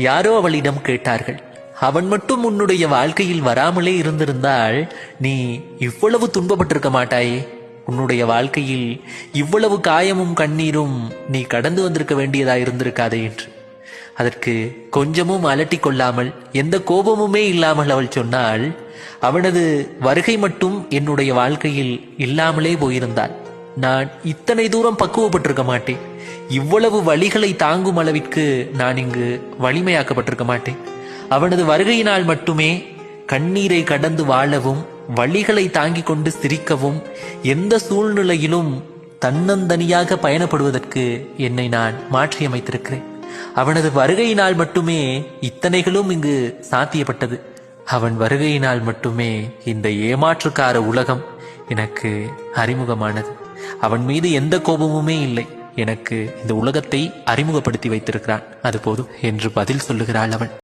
யாரோ அவளிடம் கேட்டார்கள், அவன் மட்டும் உன்னுடைய வாழ்க்கையில் வராமலே இருந்திருந்தால் நீ இவ்வளவு துன்பப்பட்டிருக்க மாட்டாயே, உன்னுடைய வாழ்க்கையில் இவ்வளவு காயமும் கண்ணீரும் நீ கடந்து வந்திருக்க வேண்டியதா இருந்திருக்காதே என்று. அதற்கு கொஞ்சமும் அலட்டி கொள்ளாமல், எந்த கோபமுமே இல்லாமல் அவள் சொன்னாள், அவனது வருகை மட்டும் என்னுடைய வாழ்க்கையில் இல்லாமலே போயிருந்தாள் நான் இத்தனை தூரம் பக்குவப்பட்டிருக்க மாட்டேன், இவ்வளவு வழிகளை தாங்கும் அளவிற்கு நான் இங்கு வலிமையாக்கப்பட்டிருக்க மாட்டேன். அவனது வருகையினால் மட்டுமே கண்ணீரை கடந்து வாழவும், வழிகளை தாங்கிக் கொண்டு சிரிக்கவும், எந்த சூழ்நிலையிலும் தன்னந்தனியாக பயணப்படுவதற்கு என்னை நான் மாற்றியமைத்திருக்கிறேன். அவனது வருகையினால் மட்டுமே இத்தனைகளும் இங்கு சாத்தியப்பட்டது. அவன் வருகையினால் மட்டுமே இந்த ஏமாற்றுக்கார உலகம் எனக்கு அறிமுகமானது. அவன் மீது எந்த கோபமுமே இல்லை, எனக்கு இந்த உலகத்தை அறிமுகப்படுத்தி வைத்திருக்கிறான், அது போதும் என்று பதில் சொல்லுகிறாள் அவள்.